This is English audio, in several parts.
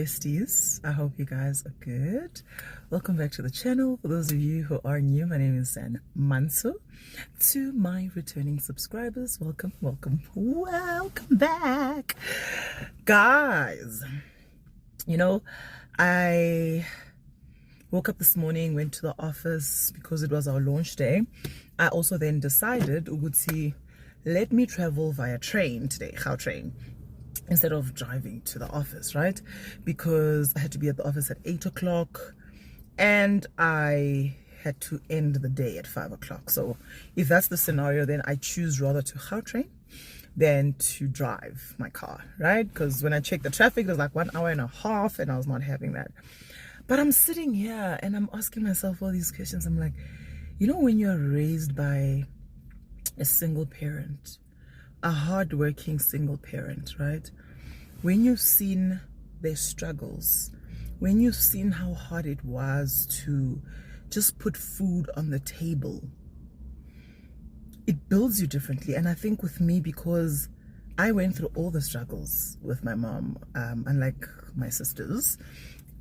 besties. I hope you guys are good. Welcome back to the channel. For those of you who are new, my name is Zan Mantsho. To my returning subscribers, welcome back. Guys, I woke up this morning, went to the office because it was our launch day. I also then decided, Uguti, let me travel via train today, how train, instead of driving to the office, right? Because I had to be at the office at 8 o'clock and I had to end the day at 5 o'clock. So if that's the scenario, then I choose rather to how train than to drive my car, right? Because when I checked the traffic, it was like 1 hour and a half and I was not having that. But I'm sitting here and I'm asking myself all these questions. I'm like, when you're raised by a single parent, a hardworking single parent, right? When you've seen their struggles, when you've seen how hard it was to just put food on the table, it builds you differently. And I think with me, because I went through all the struggles with my mom, unlike my sisters,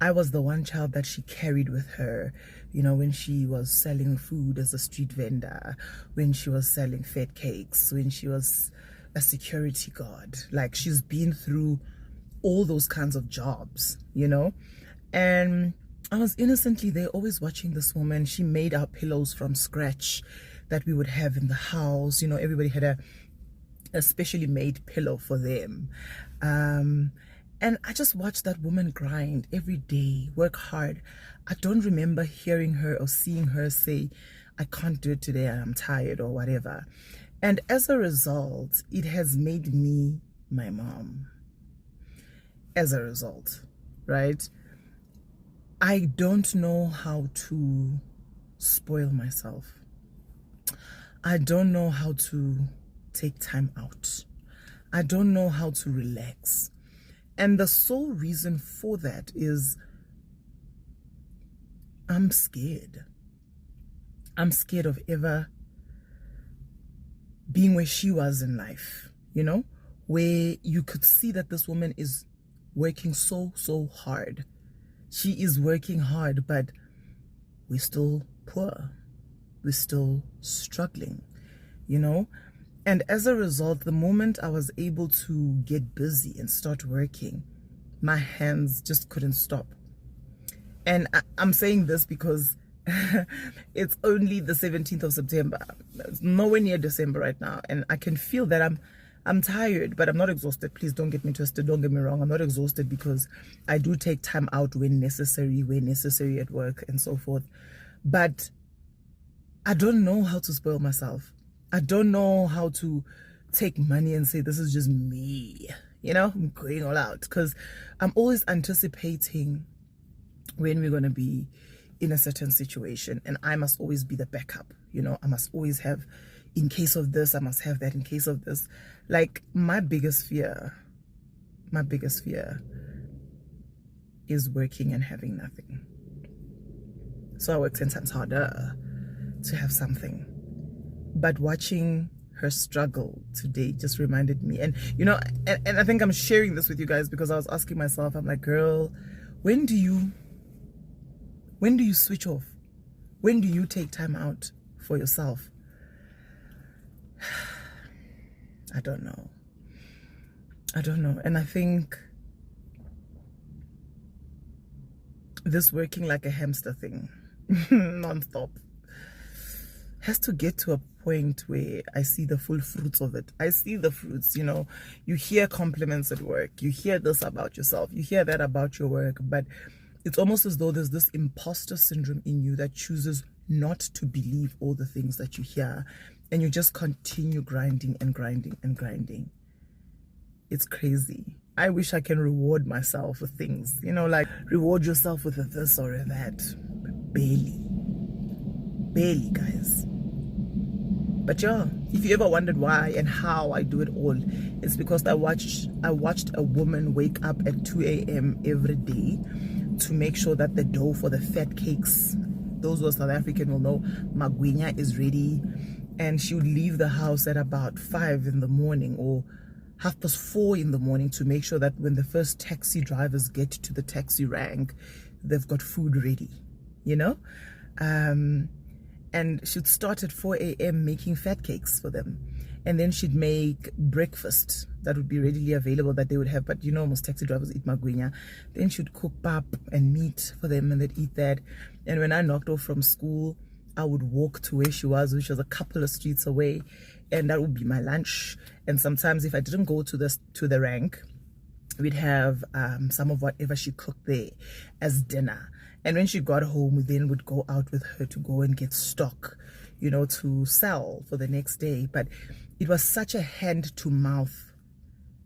I was the one child that she carried with her, when she was selling food as a street vendor, when she was selling fed cakes, when she was a security guard. Like, she's been through all those kinds of jobs, and I was innocently there, always watching this woman. She made our pillows from scratch that we would have in the house. Everybody had a specially made pillow for them. And I just watched that woman grind every day, work hard. I don't remember hearing her or seeing her say, I can't do it today, I'm tired or whatever. And as a result, it has made me my mom. As a result, right? I don't know how to spoil myself. I don't know how to take time out. I don't know how to relax. And the sole reason for that is I'm scared. I'm scared of ever being where she was in life, where you could see that this woman is working so hard. She is working hard, but we're still poor. We're still struggling, And as a result, the moment I was able to get busy and start working, my hands just couldn't stop. And I'm saying this because it's only the 17th of September. It's nowhere near December right now. And I can feel that I'm tired, but I'm not exhausted. Please don't get me twisted. Don't get me wrong. I'm not exhausted because I do take time out when necessary at work and so forth. But I don't know how to spoil myself. I don't know how to take money and say, this is just me, I'm going all out, because I'm always anticipating when we're going to be in a certain situation, and I must always be the backup. I must always have, in case of this, I must have that in case of this. Like, my biggest fear is working and having nothing. So I work 10 times harder to have something. But watching her struggle today just reminded me, and I think I'm sharing this with you guys because I was asking myself, I'm like, girl, when do you switch off? When do you take time out for yourself? I don't know. And I think this working like a hamster thing non-stop has to get to a point where I see the full fruits of it. I see the fruits, you hear compliments at work, you hear this about yourself, you hear that about your work, but it's almost as though there's this imposter syndrome in you that chooses not to believe all the things that you hear, and you just continue grinding and grinding and grinding. It's crazy. I wish I can reward myself with things, like reward yourself with a this or a that. But barely, guys. But yeah, if you ever wondered why and how I do it all, it's because I watched a woman wake up at 2 a.m. every day to make sure that the dough for the fat cakes, those who are South African will know, magwinya is ready. And she would leave the house at about 5 in the morning or 4:30 in the morning to make sure that when the first taxi drivers get to the taxi rank, they've got food ready, you know. And she'd start at 4 a.m. making fat cakes for them. And then she'd make breakfast that would be readily available that they would have. But you know, most taxi drivers eat magwinya. Then she'd cook pap and meat for them and they'd eat that. And when I knocked off from school, I would walk to where she was, which was a couple of streets away. And that would be my lunch. And sometimes if I didn't go to the rank, we'd have some of whatever she cooked there as dinner. And when she got home, we then would go out with her to go and get stock, you know, to sell for the next day. But it was such a hand-to-mouth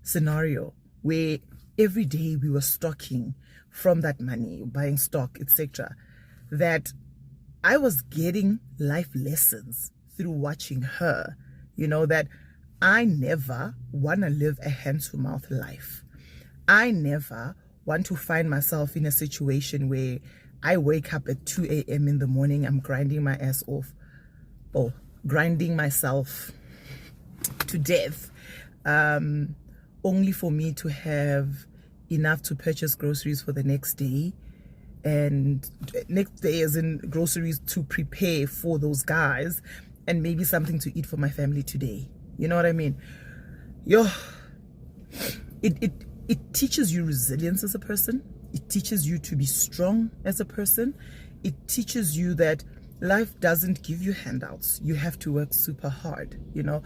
scenario where every day we were stocking from that money, buying stock, etc., that I was getting life lessons through watching her, you know, that I never want to live a hand-to-mouth life. I never want to find myself in a situation where I wake up at 2 a.m. in the morning, I'm grinding my ass off, or grinding myself to death, only for me to have enough to purchase groceries for the next day. And next day as in groceries to prepare for those guys, and maybe something to eat for my family today. You know what I mean? It teaches you resilience as a person. It teaches you to be strong as a person. It teaches you that life doesn't give you handouts. You have to work super hard, you know.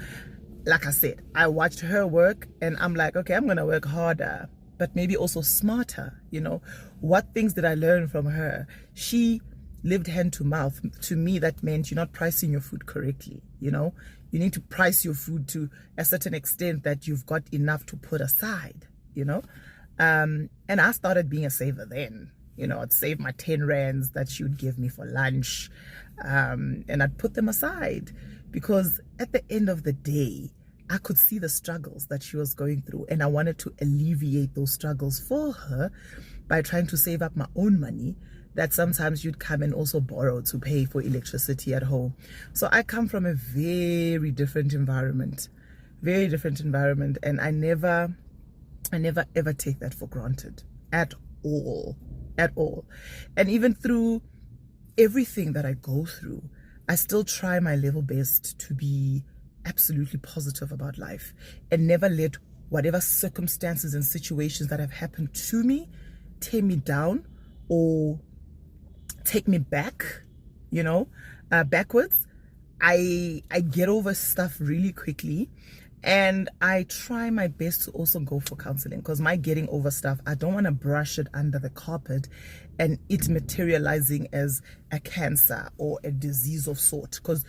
Like I said, I watched her work and I'm like, okay, I'm going to work harder, but maybe also smarter, you know. What things did I learn from her? She lived hand to mouth. To me, that meant you're not pricing your food correctly, you know. You need to price your food to a certain extent that you've got enough to put aside, you know. And I started being a saver then. You know, I'd save my 10 rands that she would give me for lunch, and I'd put them aside because at the end of the day, I could see the struggles that she was going through, and I wanted to alleviate those struggles for her by trying to save up my own money that sometimes you'd come and also borrow to pay for electricity at home. So I come from a very different environment, and I never ever take that for granted at all. And even through everything that I go through, I still try my level best to be absolutely positive about life and never let whatever circumstances and situations that have happened to me tear me down or take me back, you know, backwards. I get over stuff really quickly. And I try my best to also go for counseling, because my getting over stuff, I don't want to brush it under the carpet and it materializing as a cancer or a disease of sort. Because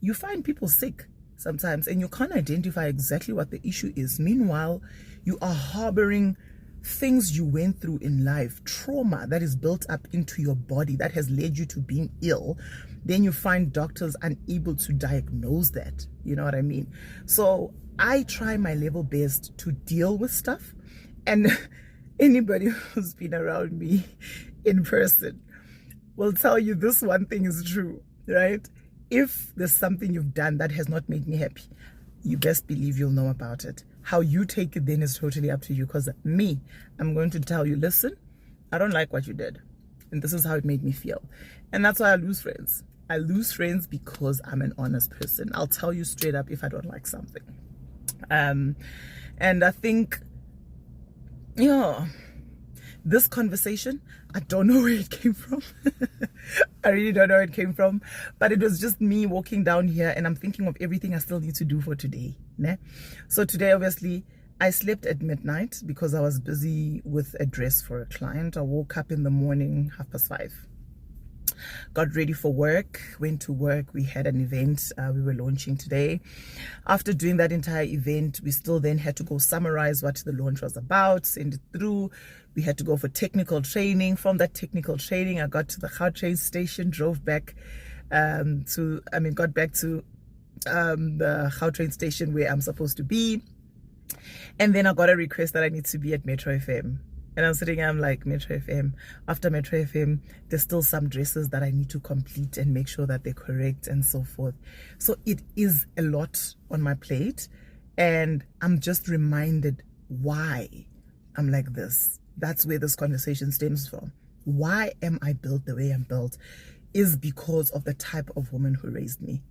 you find people sick sometimes and you can't identify exactly what the issue is. Meanwhile, you are harboring things you went through in life, trauma that is built up into your body that has led you to being ill. Then you find doctors unable to diagnose that. You know what I mean? So I try my level best to deal with stuff, and anybody who's been around me in person will tell you this one thing is true, right? If there's something you've done that has not made me happy, you best believe you'll know about it. How you take it then is totally up to you, because me, I'm going to tell you, listen, I don't like what you did, and this is how it made me feel. And that's why I lose friends. I lose friends because I'm an honest person. I'll tell you straight up if I don't like something. And I think, this conversation, I don't know where it came from. I really don't know where it came from, but it was just me walking down here and I'm thinking of everything I still need to do for today. Né? So today, obviously, I slept at midnight because I was busy with a dress for a client. I woke up in the morning, 5:30. Got ready for work, went to work. We had an event we were launching today. After doing that entire event, we still then had to go summarize what the launch was about, send it through. We had to go for technical training. From that technical training, I got to the Gautrain station, drove back got back to the Gautrain station where I'm supposed to be. And then I got a request that I need to be at Metro FM. And I'm sitting here, I'm like, Metro FM. After Metro FM, there's still some dresses that I need to complete and make sure that they're correct and so forth. So it is a lot on my plate. And I'm just reminded why I'm like this. That's where this conversation stems from. Why am I built the way I'm built is because of the type of woman who raised me.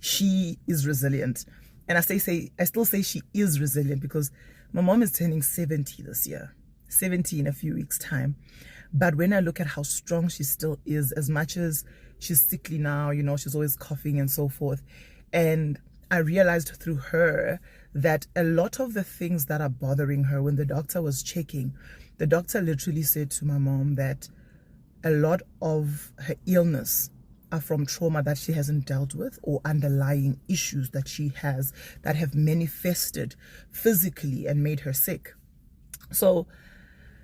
She is resilient. And I still say she is resilient because my mom is turning 70 this year. 70 in a few weeks' time. But when I look at how strong she still is, as much as she's sickly now, you know, she's always coughing and so forth. And I realized through her that a lot of the things that are bothering her, when the doctor was checking, the doctor literally said to my mom that a lot of her illness are from trauma that she hasn't dealt with, or underlying issues that she has that have manifested physically and made her sick. So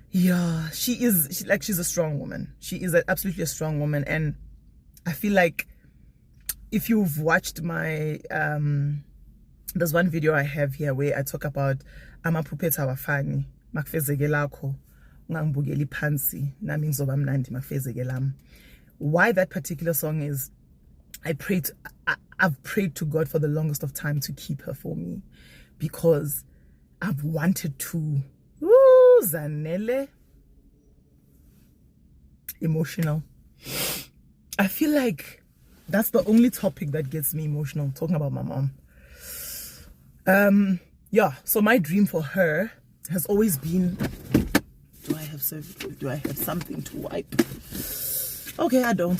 yeah, she's a strong woman. She is absolutely a strong woman. And I feel like if you've watched my there's one video I have here where I talk about amaphuphetha wafani makufezeke lakho ungangibukeli phansi nami ngizoba mnandi makufezeke lami. Why that particular song is, I've prayed to God for the longest of time to keep her for me, because I've wanted to Zanele emotional. I feel like that's the only topic that gets me emotional, talking about my mom. Yeah, so my dream for her has always been, do I have something to wipe? Okay, I don't.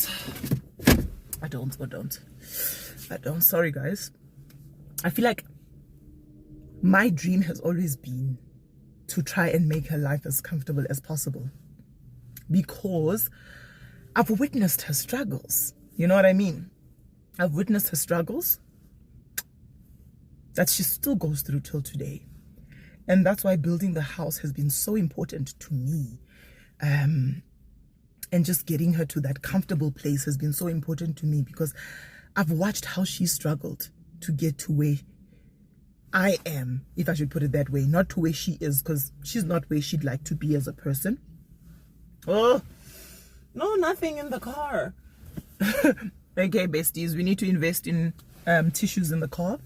Sorry guys. I feel like my dream has always been to try and make her life as comfortable as possible, because I've witnessed her struggles. You know what I mean? I've witnessed her struggles that she still goes through till today. And that's why building the house has been so important to me. And just getting her to that comfortable place has been so important to me, because I've watched how she struggled to get to where I am, if I should put it that way. Not to where she is, because she's not where she'd like to be as a person. Oh, no, nothing in the car. Okay, besties, we need to invest in tissues in the car.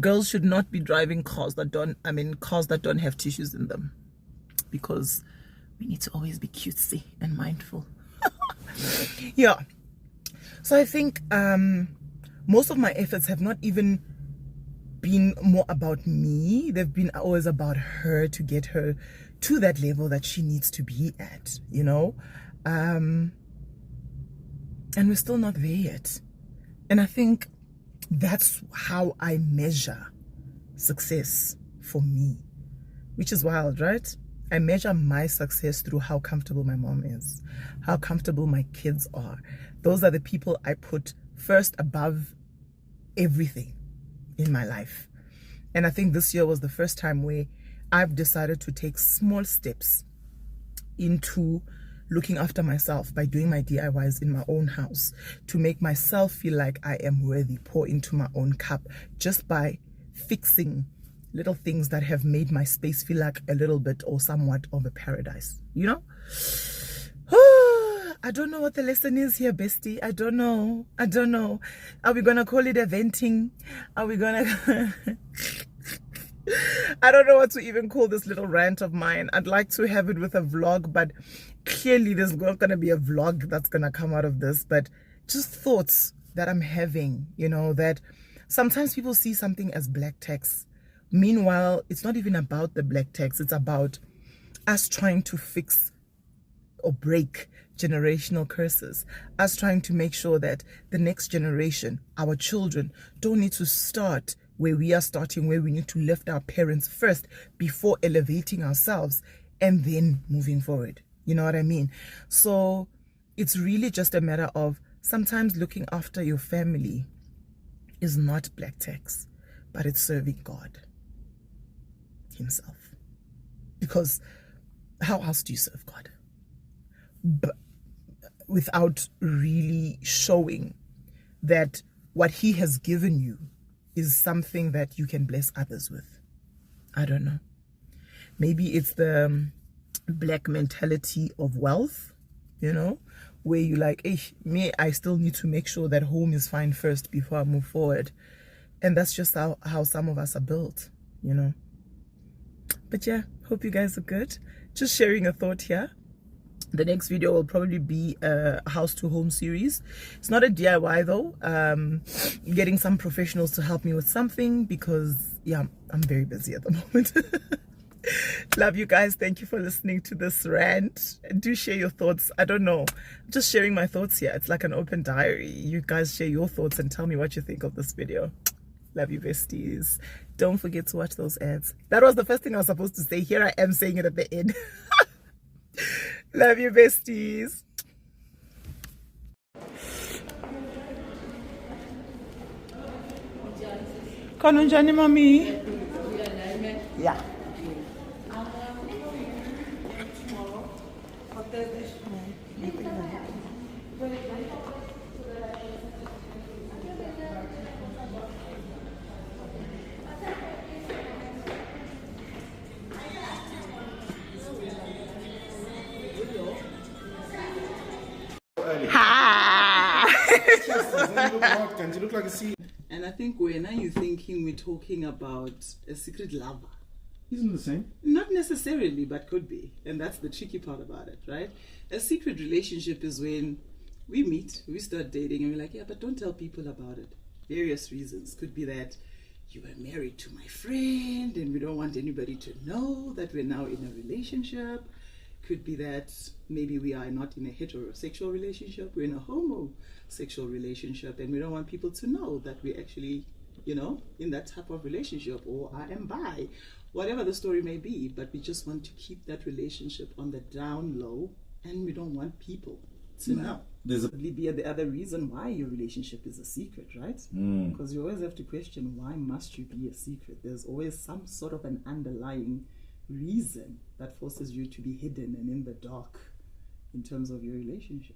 Girls should not be driving cars that don't have tissues in them, because we need to always be cutesy and mindful. Yeah, so I think most of my efforts have not even been more about me. They've been always about her, to get her to that level that she needs to be at, you know. And we're still not there yet. And I think that's how I measure success for me, which is wild, right? I measure my success through how comfortable my mom is, how comfortable my kids are. Those are the people I put first above everything in my life. And I think this year was the first time where I've decided to take small steps into looking after myself by doing my DIYs in my own house, to make myself feel like I am worthy, pour into my own cup, just by fixing little things that have made my space feel like a little bit or somewhat of a paradise, you know? I don't know what the lesson is here, bestie. I don't know. Are we gonna call it a venting? Are we gonna I don't know what to even call this little rant of mine. I'd like to have it with a vlog, but clearly there's not gonna be a vlog that's gonna come out of this. But just thoughts that I'm having, you know, that sometimes people see something as black text. Meanwhile, it's not even about the black text. It's about us trying to fix or break generational curses, us trying to make sure that the next generation, our children, don't need to start where we are starting, where we need to lift our parents first before elevating ourselves and then moving forward. You know what I mean? So it's really just a matter of sometimes looking after your family is not black text, but it's serving God himself. Because how else do you serve God? But without really showing that what he has given you is something that you can bless others with. I don't know. Maybe it's the black mentality of wealth, you know, where you're like, hey, I still need to make sure that home is fine first before I move forward. And that's just how some of us are built, you know. But yeah, hope you guys are good. Just sharing a thought here. The next video will probably be a house to home series. It's not a DIY though. Getting some professionals to help me with something because yeah, I'm very busy at the moment. Love you guys. Thank you for listening to this rant. Do share your thoughts. I don't know. I'm just sharing my thoughts here. It's like an open diary. You guys share your thoughts and tell me what you think of this video. Love you, besties. Don't forget to watch those ads. That was the first thing I was supposed to say. Here I am saying it at the end. Love you, besties. Kanunjani, mommy? Yeah. You look like a sea. And I think when are you thinking we're talking about a secret lover? Isn't it the same? Not necessarily, but could be. And that's the tricky part about it, right? A secret relationship is when we meet, we start dating, and we're like, yeah, but don't tell people about it. Various reasons. Could be that you were married to my friend and we don't want anybody to know that we're now in a relationship. Could be that maybe we are not in a heterosexual relationship, we're in a homosexual relationship, and we don't want people to know that we're actually, you know, in that type of relationship, or I am bi, whatever the story may be. But we just want to keep that relationship on the down low, and we don't want people to know. There's probably be the other reason why your relationship is a secret, right? Because you always have to question, why must you be a secret? There's always some sort of an underlying reason that forces you to be hidden and in the dark in terms of your relationship.